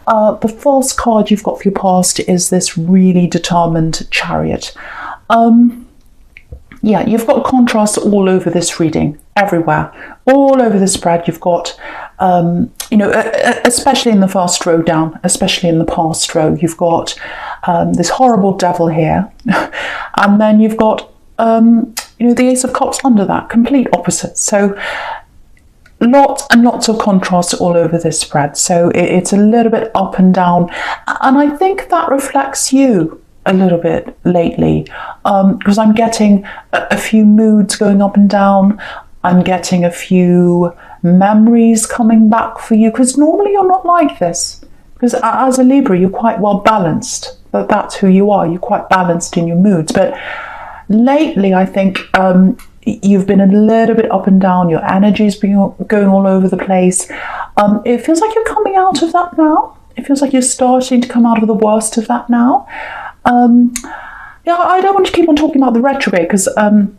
The false card you've got for your past is this really determined Chariot. Yeah, you've got contrast all over this reading, everywhere. All over the spread, you've got, especially in the first row down, especially in the past row, you've got this horrible devil here. And then you've got, the Ace of Cups under that, complete opposite. So lots and lots of contrast all over this spread. So it's a little bit up and down. And I think that reflects you a little bit lately, because I'm getting a few moods going up and down. I'm getting a few memories coming back for you, because normally you're not like this, because as a Libra you're quite well balanced. That's who you are. You're quite balanced in your moods, but lately I think you've been a little bit up and down. Your energy's been going all over the place. It feels like you're coming out of that now. It feels like you're starting to come out of the worst of that now. I don't want to keep on talking about the retrograde, because I'm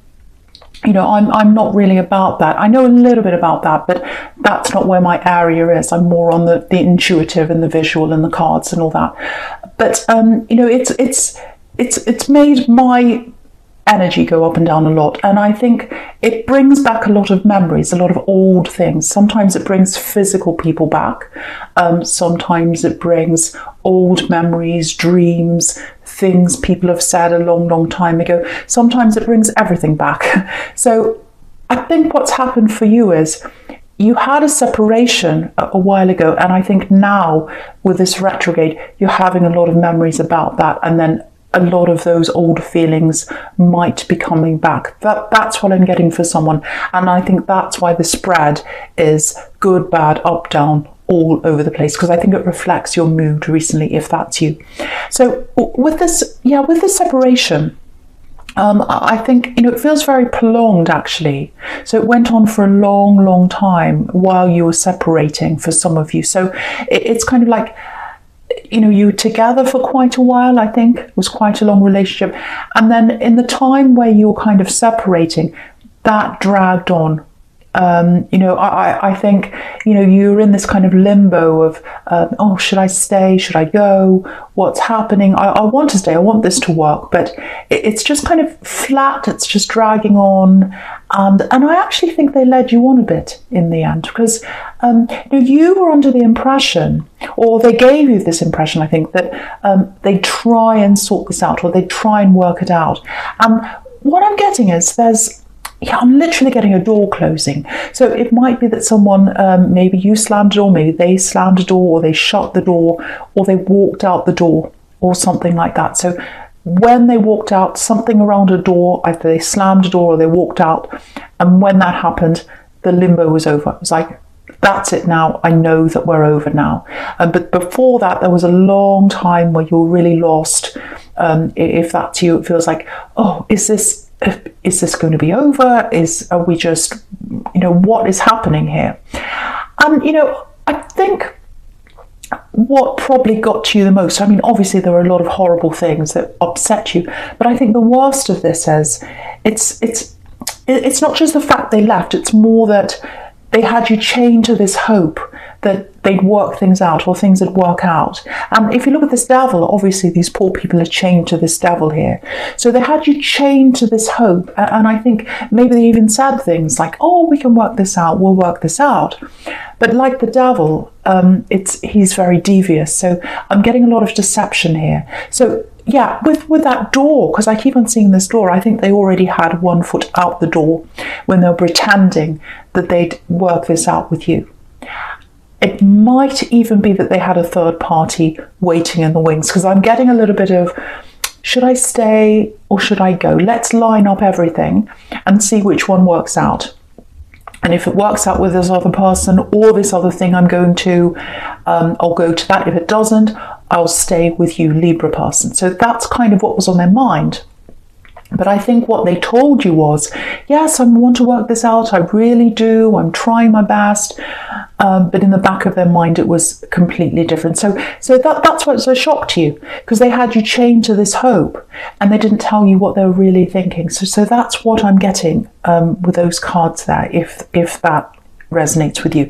not really about that. I know a little bit about that, but that's not where my area is. I'm more on the intuitive and the visual and the cards and all that. But it's made my energy go up and down a lot, and I think it brings back a lot of memories, a lot of old things. Sometimes it brings physical people back, sometimes it brings old memories, dreams, things people have said a long time ago. Sometimes it brings everything back. So I think what's happened for you is you had a separation a while ago, and I think now with this retrograde you're having a lot of memories about that, and then a lot of those old feelings might be coming back. That's what I'm getting for someone. And I think that's why the spread is good, bad, up, down, all over the place, because I think it reflects your mood recently, if that's you. So with this separation, I think, it feels very prolonged actually. So it went on for a long time while you were separating for some of you. So it's kind of like, you were together for quite a while. I think it was quite a long relationship, and then in the time where you were kind of separating, that dragged on. I think you were in this kind of limbo of should I stay, should I go, what's happening? I want to stay, I want this to work, but it's just kind of flat, it's just dragging on. And I actually think they led you on a bit in the end, because you were under the impression, or they gave you this impression, I think, that they try and sort this out, or they try and work it out. And what I'm getting is I'm literally getting a door closing. So it might be that someone, maybe you slammed a door, maybe they slammed a door, or they shut the door, or they walked out the door, or something like that. So when they walked out, something around a door, either they slammed a door or they walked out. And when that happened, the limbo was over. It was like, that's it now. I know that we're over now. But before that, there was a long time where you were really lost. If that's you, it feels like, is this going to be over? Are we just, what is happening here? And, I think what probably got to you the most, obviously there were a lot of horrible things that upset you, but I think the worst of this is, it's not just the fact they left, it's more that they had you chained to this hope that they'd work things out, or things would work out. And if you look at this devil, obviously these poor people are chained to this devil here. So they had you chained to this hope. And I think maybe they even said things like, we can work this out, we'll work this out. But like the devil, he's very devious. So I'm getting a lot of deception here. So yeah, with that door, because I keep on seeing this door, I think they already had one foot out the door when they were pretending that they'd work this out with you. It might even be that they had a third party waiting in the wings, because I'm getting a little bit of, should I stay or should I go? Let's line up everything and see which one works out. And if it works out with this other person or this other thing, I'll go to that. If it doesn't, I'll stay with you, Libra person. So that's kind of what was on their mind. But I think what they told you was, yes, I want to work this out. I really do. I'm trying my best. But in the back of their mind, it was completely different. So that's why it's so shock to you, because they had you chained to this hope and they didn't tell you what they were really thinking. So that's what I'm getting with those cards there, if that resonates with you.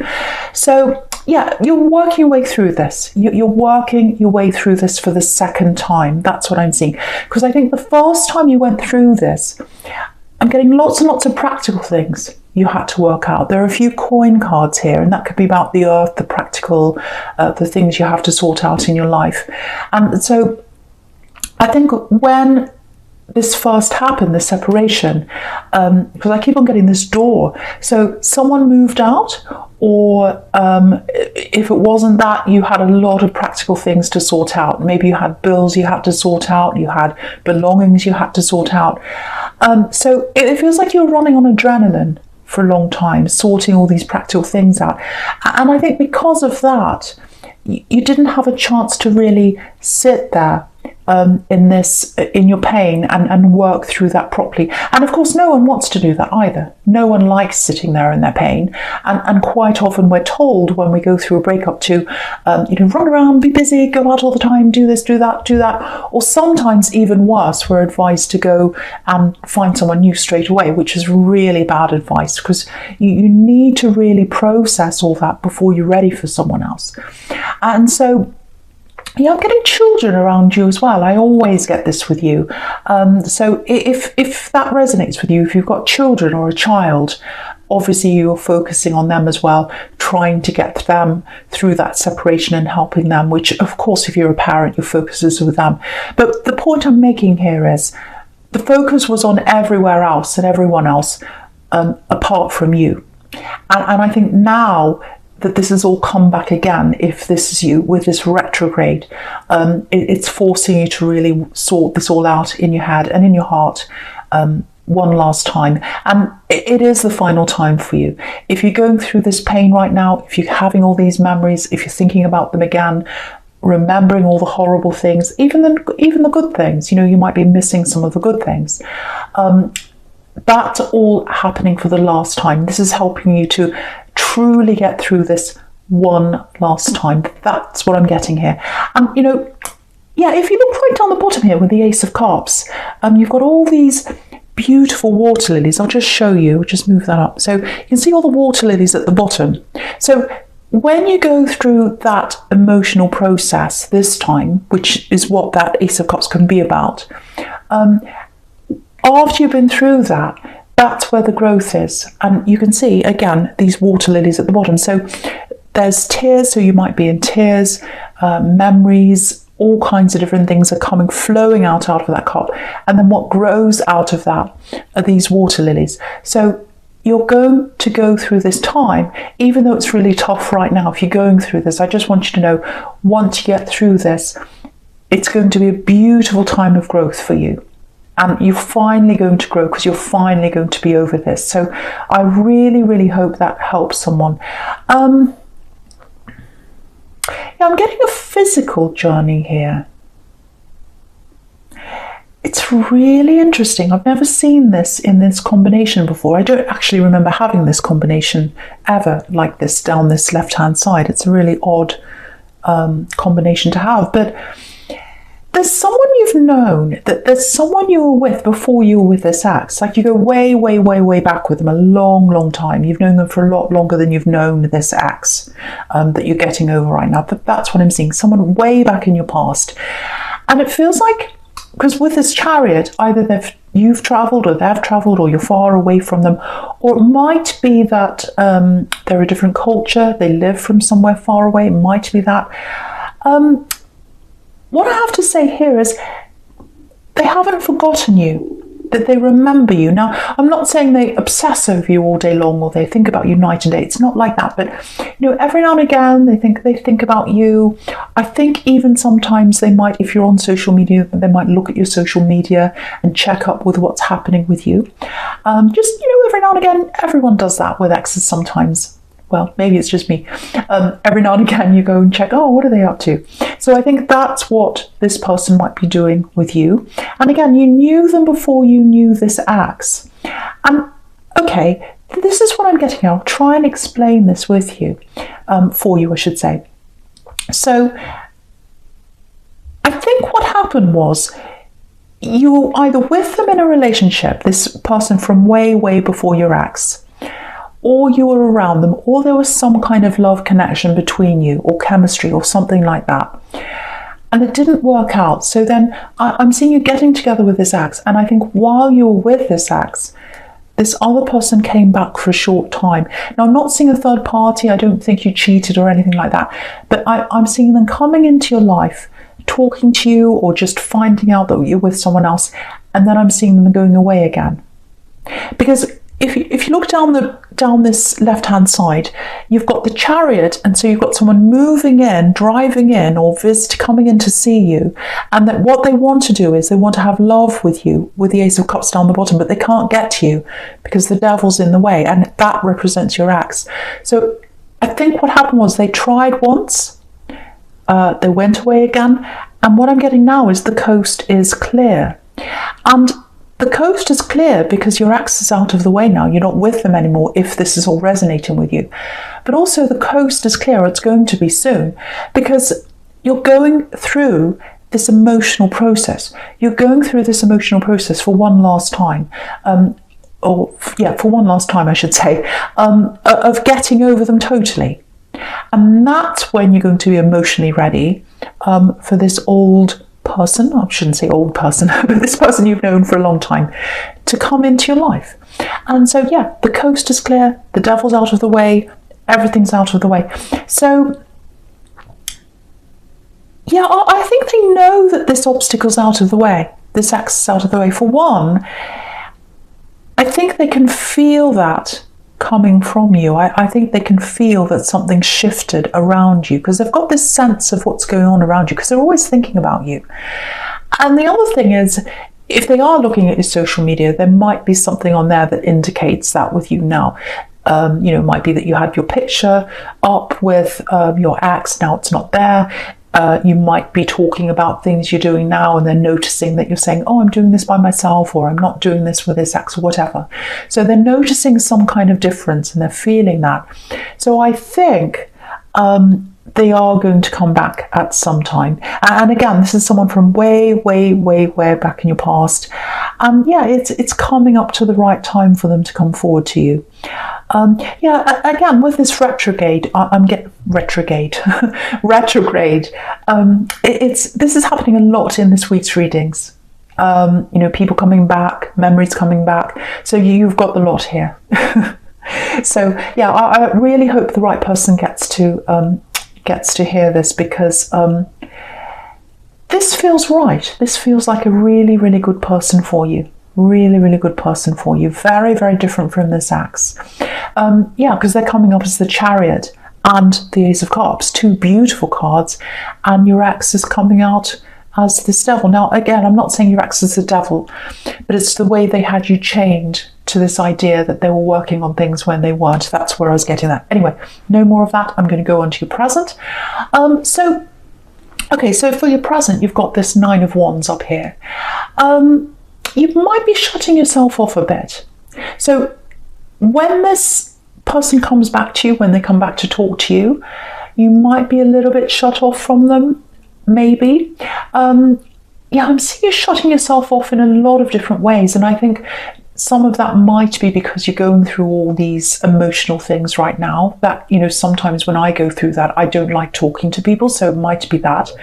So yeah, you're working your way through this. You're working your way through this for the second time. That's what I'm seeing. Because I think the first time you went through this, I'm getting lots and lots of practical things you had to work out. There are a few coin cards here, and that could be about the earth, the practical, the things you have to sort out in your life. And so I think when this first happened, this separation, because I keep on getting this door. So someone moved out, or if it wasn't that, you had a lot of practical things to sort out. Maybe you had bills you had to sort out, you had belongings you had to sort out. So it feels like you're running on adrenaline for a long time, sorting all these practical things out. And I think because of that, you didn't have a chance to really sit there in your pain and work through that properly. And of course, no one wants to do that either. No one likes sitting there in their pain. And quite often we're told when we go through a breakup to, run around, be busy, go out all the time, do this, do that, do that. Or sometimes even worse, we're advised to go and find someone new straight away, which is really bad advice, because you need to really process all that before you're ready for someone else. And so, yeah, I'm getting children around you as well. I always get this with you. So if that resonates with you, if you've got children or a child, obviously you're focusing on them as well, trying to get them through that separation and helping them, which of course, if you're a parent, your focus is with them. But the point I'm making here is the focus was on everywhere else and everyone else apart from you. And I think now that this has all come back again, if this is you, with this retrograde, it's forcing you to really sort this all out in your head and in your heart one last time. And it is the final time for you. If you're going through this pain right now, if you're having all these memories, if you're thinking about them again, remembering all the horrible things, even the good things, you might be missing some of the good things. That's all happening for the last time. This is helping you to truly get through this one last time. That's what I'm getting here. And if you look right down the bottom here with the Ace of Cups, you've got all these beautiful water lilies. I'll just show you, just move that up. So you can see all the water lilies at the bottom. So when you go through that emotional process this time, which is what that Ace of Cups can be about, after you've been through that, that's where the growth is. And you can see, again, these water lilies at the bottom. So there's tears, so you might be in tears, memories, all kinds of different things are flowing out of that cup. And then what grows out of that are these water lilies. So you're going to go through this time, even though it's really tough right now. If you're going through this, I just want you to know, once you get through this, it's going to be a beautiful time of growth for you. And you're finally going to grow because you're finally going to be over this. So I really, really hope that helps someone. I'm getting a physical journey here. It's really interesting. I've never seen this in this combination before. I don't actually remember having this combination ever like this down this left-hand side. It's a really odd combination to have. But there's someone you've known, that there's someone you were with before you were with this ex. Like you go way, way, way, way back with them, a long, long time. You've known them for a lot longer than you've known this ex that you're getting over right now. But that's what I'm seeing, someone way back in your past. And it feels like, because with this Chariot, either you've travelled or they've travelled, or you're far away from them, or it might be that they're a different culture, they live from somewhere far away, it might be that. What I have to say here is they haven't forgotten you, that they remember you. Now, I'm not saying they obsess over you all day long or they think about you night and day. It's not like that. But, every now and again, they think about you. I think even sometimes they might, if you're on social media, they might look at your social media and check up with what's happening with you. Every now and again, everyone does that with exes sometimes. Well, maybe it's just me. Every now and again you go and check, what are they up to? So I think that's what this person might be doing with you. And again, you knew them before you knew this ex. And okay, this is what I'm getting at. I'll try and explain this with you, for you, I should say. So I think what happened was you were either with them in a relationship, this person from way, way before your ex, or you were around them, or there was some kind of love connection between you, or chemistry, or something like that. And it didn't work out. So then I'm seeing you getting together with this ex. And I think while you were with this ex, this other person came back for a short time. Now, I'm not seeing a third party. I don't think you cheated or anything like that. But I'm seeing them coming into your life, talking to you, or just finding out that you're with someone else. And then I'm seeing them going away again. Because if you look down this left-hand side, you've got the Chariot, and so you've got someone moving in, driving in, or coming in to see you, and that what they want to do is they want to have love with you, with the Ace of Cups down the bottom, but they can't get to you because the Devil's in the way, and that represents your ex. So I think what happened was they tried once, they went away again, and what I'm getting now is the coast is clear. And the coast is clear because your ex is out of the way now. You're not with them anymore, if this is all resonating with you. But also the coast is clear. It's going to be soon, because you're going through this emotional process. You're going through this emotional process for one last time. For one last time, I should say, of getting over them totally. And that's when you're going to be emotionally ready for this old person, I shouldn't say old person, but this person you've known for a long time, to come into your life. And so, yeah, the coast is clear, the Devil's out of the way, everything's out of the way. So, yeah, I think they know that this obstacle's out of the way, this ex is out of the way. For one, I think they can feel that coming from you. I think they can feel that something shifted around you, because they've got this sense of what's going on around you, because they're always thinking about you. And the other thing is, if they are looking at your social media, there might be something on there that indicates that with you now. It might be that you had your picture up with your ex, now it's not there. You might be talking about things you're doing now, and they're noticing that you're saying, oh, I'm doing this by myself, or I'm not doing this with this ex, or whatever. So they're noticing some kind of difference, and they're feeling that. So I think they are going to come back at some time. And again, this is someone from way, way, way, way back in your past. It's coming up to the right time for them to come forward to you. Again, with this retrograde, retrograde. This is happening a lot in this week's readings. People coming back, memories coming back. So you've got the lot here. So yeah, I really hope the right person gets to hear this, because this feels right. This feels like a really, really good person for you. Really, really good person for you. Very, very different from this ex. Because they're coming up as the Chariot and the Ace of Cups, two beautiful cards, and your ex is coming out as this Devil. Now, again, I'm not saying your ex is the Devil, but it's the way they had you chained to this idea that they were working on things when they weren't. That's where I was getting that. Anyway, no more of that. I'm going to go on to your present. So for your present, you've got this Nine of Wands up here. You might be shutting yourself off a bit. So when this person comes back to you, when they come back to talk to you, you might be a little bit shut off from them, maybe. I'm seeing you shutting yourself off in a lot of different ways. And I think some of that might be because you're going through all these emotional things right now that, sometimes when I go through that, I don't like talking to people. So it might be that.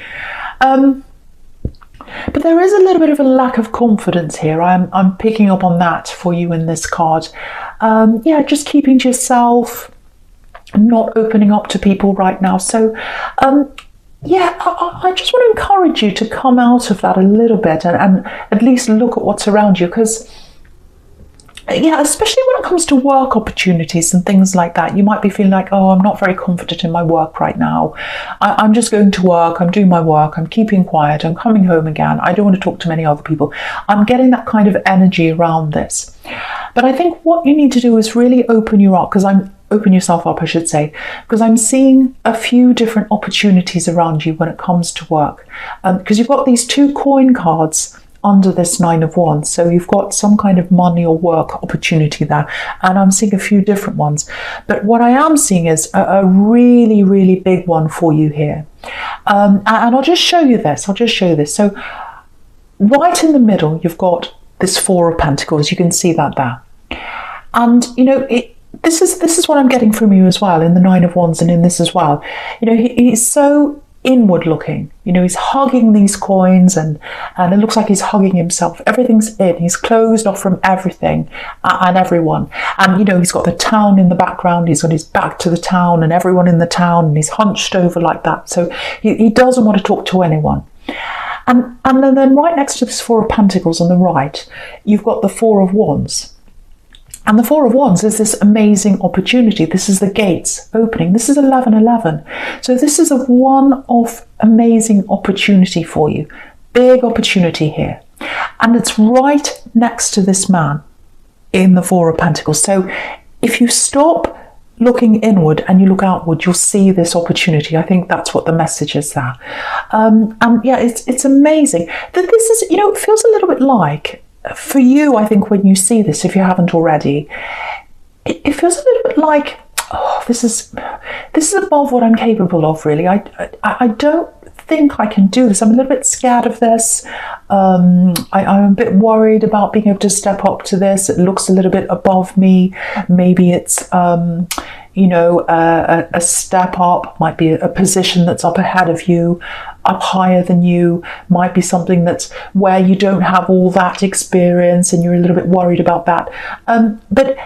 But there is a little bit of a lack of confidence here. I'm picking up on that for you in this card. Just keeping to yourself, not opening up to people right now. So, I just want to encourage you to come out of that a little bit and at least look at what's around you, because especially when it comes to work opportunities and things like that, you might be feeling like, oh, I'm not very confident in my work right now. I'm just going to work, I'm doing my work, I'm keeping quiet, I'm coming home again, I don't want to talk to many other people. I'm getting that kind of energy around this. But I think what you need to do is really open yourself up, I should say, because I'm seeing a few different opportunities around you when it comes to work. Because you've got these two coin cards under this Nine of Wands. So you've got some kind of money or work opportunity there. And I'm seeing a few different ones. But what I am seeing is a really, really big one for you here. And I'll just show you this. So right in the middle, you've got this Four of Pentacles. You can see that there. And, this is what I'm getting from you as well in the Nine of Wands and in this as well. He's so inward looking. He's hugging these coins, and it looks like he's hugging himself. Everything's in. He's closed off from everything and everyone. And he's got the town in the background. He's got his back to the town and everyone in the town, and he's hunched over like that. So he doesn't want to talk to anyone. And then right next to this Four of Pentacles on the right, you've got the Four of Wands. And the Four of Wands is this amazing opportunity. This is the gates opening. This is 1111. So this is a one-off amazing opportunity for you. Big opportunity here. And it's right next to this man in the Four of Pentacles. So if you stop looking inward and you look outward, you'll see this opportunity. I think that's what the message is there. And yeah, it's amazing. That this is, it feels a little bit like, for you, I think when you see this, if you haven't already, it feels a little bit like, oh, this is above what I'm capable of, really. I don't think I can do this. I'm a little bit scared of this. I'm a bit worried about being able to step up to this. It looks a little bit above me. Maybe it's a step up, might be a position that's up ahead of you, up higher than you, might be something that's where you don't have all that experience and you're a little bit worried about that. But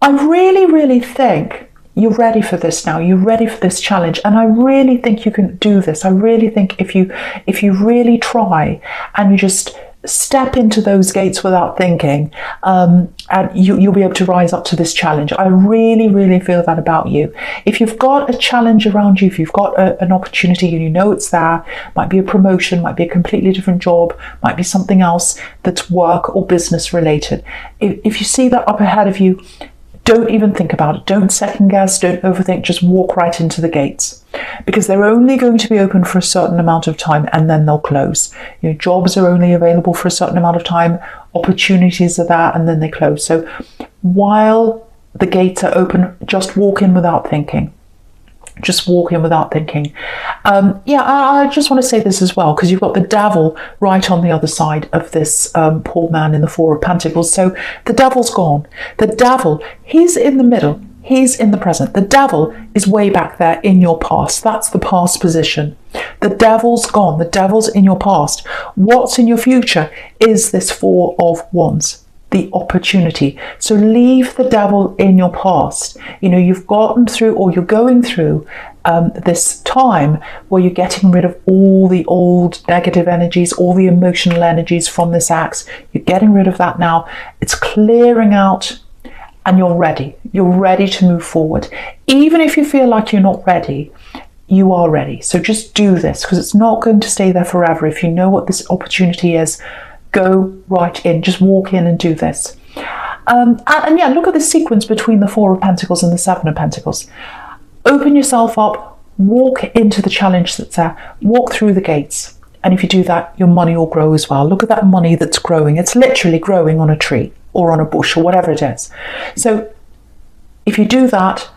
I really, really think you're ready for this now. You're ready for this challenge, and I really think you can do this. I really think if you really try and you just step into those gates without thinking, and you'll be able to rise up to this challenge. I really, really feel that about you. If you've got a challenge around you, if you've got an opportunity and you know it's there, might be a promotion, might be a completely different job, might be something else that's work or business related. If you see that up ahead of you, don't even think about it. Don't second guess, don't overthink, just walk right into the gates, because they're only going to be open for a certain amount of time and then they'll close. Jobs are only available for a certain amount of time, opportunities are there and then they close. So while the gates are open, just walk in without thinking. Just walk in without thinking. I just want to say this as well, because you've got the Devil right on the other side of this poor man in the Four of Pentacles. So the Devil's gone. The Devil, he's in the middle. He's in the present. The Devil is way back there in your past. That's the past position. The Devil's gone. The Devil's in your past. What's in your future is this Four of Wands. The opportunity. So leave the Devil in your past. You've gotten through, or you're going through this time where you're getting rid of all the old negative energies, all the emotional energies from this axe. You're getting rid of that now. It's clearing out and you're ready. You're ready to move forward. Even if you feel like you're not ready, you are ready. So just do this, because it's not going to stay there forever. If you know what this opportunity is, go right in, just walk in and do this. And yeah, look at the sequence between the Four of Pentacles and the Seven of Pentacles. Open yourself up, walk into the challenge that's there, walk through the gates. And if you do that, your money will grow as well. Look at that money that's growing. It's literally growing on a tree or on a bush or whatever it is. So if you do that,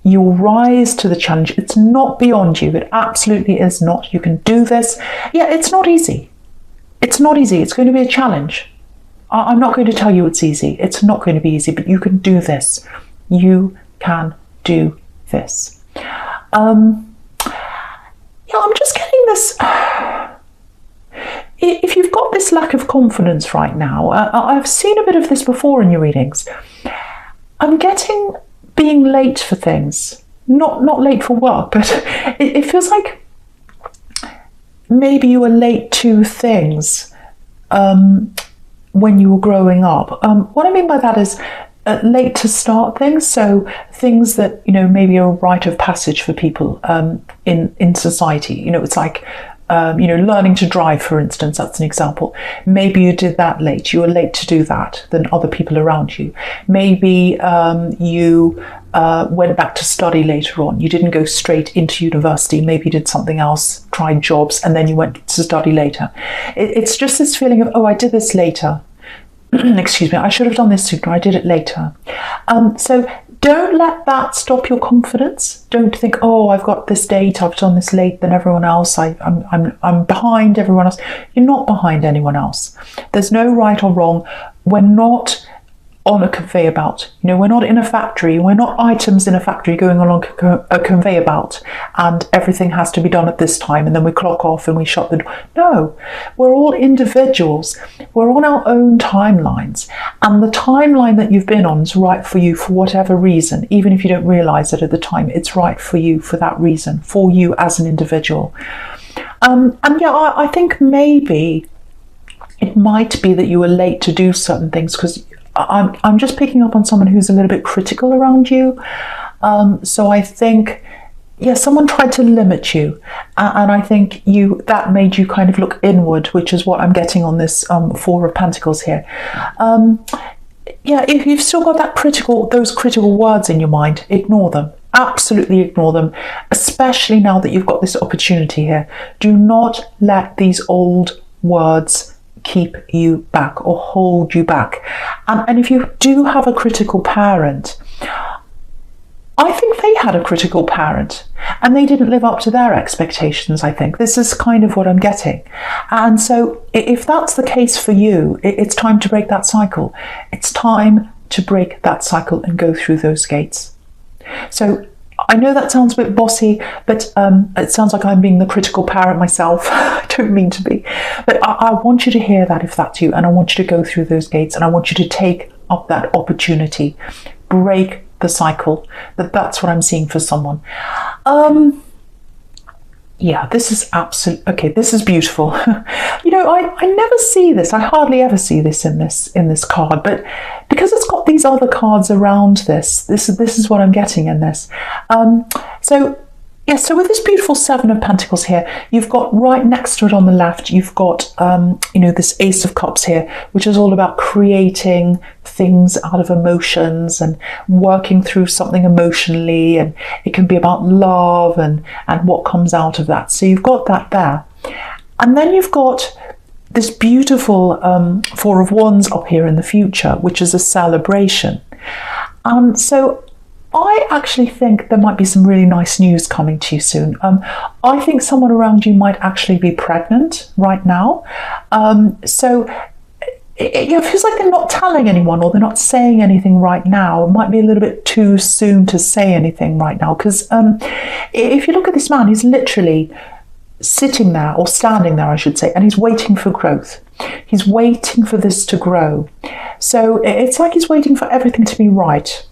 you'll rise to the challenge. It's not beyond you. It absolutely is not. You can do this. Yeah, it's not easy. It's not easy. It's going to be a challenge. I'm not going to tell you it's easy. It's not going to be easy, but you can do this. You can do this. I'm just getting this. If you've got this lack of confidence right now, I've seen a bit of this before in your readings. I'm getting being late for things. Not late for work, but it feels like maybe you were late to things when you were growing up. What I mean by that is late to start things. So things that, maybe are a rite of passage for people in society. It's like, learning to drive, for instance, that's an example. Maybe you did that late. You were late to do that than other people around you. Maybe you went back to study later on. You didn't go straight into university. Maybe you did something else, tried jobs, and then you went to study later. It's just this feeling of, oh, I did this later. Excuse me, I should have done this sooner. I did it later. So don't let that stop your confidence. Don't think, oh, I've got this date, I've done this late than everyone else. I'm behind everyone else. You're not behind anyone else. There's no right or wrong. We're not on a conveyor belt. You know, we're not in a factory. We're not items in a factory going along a conveyor belt and everything has to be done at this time and then we clock off and we shut the door. No, we're all individuals. We're on our own timelines, and the timeline that you've been on is right for you for whatever reason. Even if you don't realize it at the time, it's right for you for that reason, for you as an individual. And yeah, I think maybe it might be that you were late to do certain things, because I'm just picking up on someone who's a little bit critical around you. So I think, yeah, someone tried to limit you, and I think that made you kind of look inward, which is what I'm getting on this Four of Pentacles here. Yeah, if you've still got those critical words in your mind, ignore them. Absolutely ignore them, especially now that you've got this opportunity here. Do not let these old words keep you back or hold you back. And if you do have a critical parent, I think they had a critical parent and they didn't live up to their expectations, I think. This is kind of what I'm getting. And so if that's the case for you, it's time to break that cycle. It's time to break that cycle and go through those gates. So I know that sounds a bit bossy, but it sounds like I'm being the critical parent myself. I don't mean to be. But I want you to hear that if that's you, and I want you to go through those gates, and I want you to take up that opportunity. Break the cycle. That's what I'm seeing for someone. Yeah, this is okay, this is beautiful. You know, I never see this. I hardly ever see this in this card, but because it's got these other cards around this is what I'm getting in this. So yeah, so with this beautiful Seven of Pentacles here, you've got right next to it on the left, you've got, you know, this Ace of Cups here, which is all about creating things out of emotions and working through something emotionally. And it can be about love and what comes out of that. So you've got that there. And then you've got this beautiful Four of Wands up here in the future, which is a celebration. So I actually think there might be some really nice news coming to you soon. I think someone around you might actually be pregnant right now. So it feels like they're not telling anyone, or they're not saying anything right now. It might be a little bit too soon to say anything right now, because if you look at this man, he's literally sitting there, or standing there I should say, and he's waiting for growth. He's waiting for this to grow. So it's like he's waiting for everything to be right.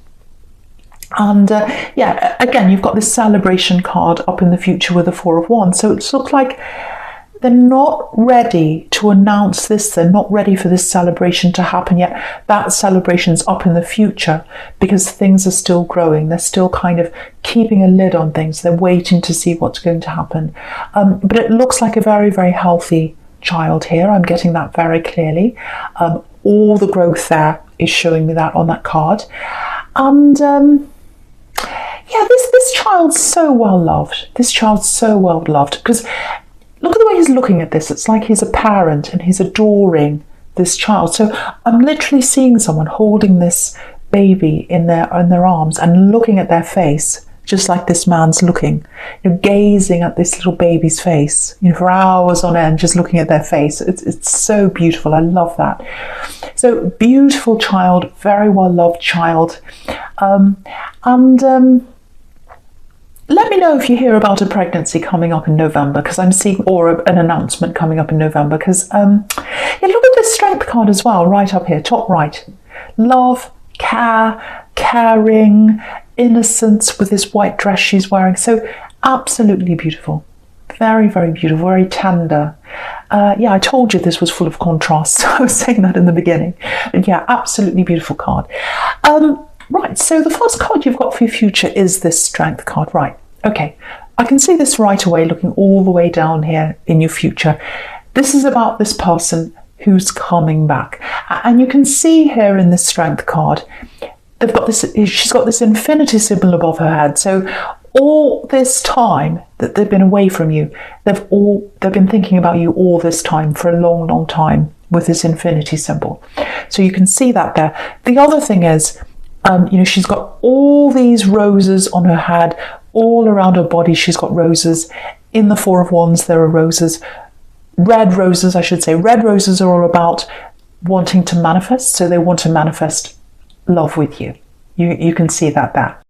And yeah, again, you've got this celebration card up in the future with the Four of Wands. So it looks like they're not ready to announce this. They're not ready for this celebration to happen yet. That celebration's up in the future because things are still growing. They're still kind of keeping a lid on things. They're waiting to see what's going to happen. But it looks like a very, very healthy child here. I'm getting that very clearly. All the growth there is showing me that on that card. And yeah, this child's so well loved. This child's so well loved, because look at the way he's looking at this. It's like he's a parent and he's adoring this child. So I'm literally seeing someone holding this baby in their arms and looking at their face, just like this man's looking, you know, gazing at this little baby's face, you know, for hours on end, just looking at their face. It's so beautiful. I love that. So beautiful child, very well loved child. Let me know if you hear about a pregnancy coming up in November, because I'm seeing, or an announcement coming up in November, because yeah, look at this Strength card as well, right up here, top right. Love, care, caring, innocence with this white dress she's wearing. So absolutely beautiful. Very, very beautiful, very tender. Yeah, I told you this was full of contrasts. I was saying that in the beginning. But yeah, absolutely beautiful card. Right, so the first card you've got for your future is this Strength card. Right, okay. I can see this right away, looking all the way down here in your future. This is about this person who's coming back. And you can see here in this Strength card, they've got this, she's got this infinity symbol above her head. So all this time that they've been away from you, they've been thinking about you all this time, for a long, long time, with this infinity symbol. So you can see that there. The other thing is, you know, she's got all these roses on her head, all around her body she's got roses. In the Four of Wands there are roses, red roses I should say. Red roses are all about wanting to manifest, so they want to manifest love with you. You can see that there.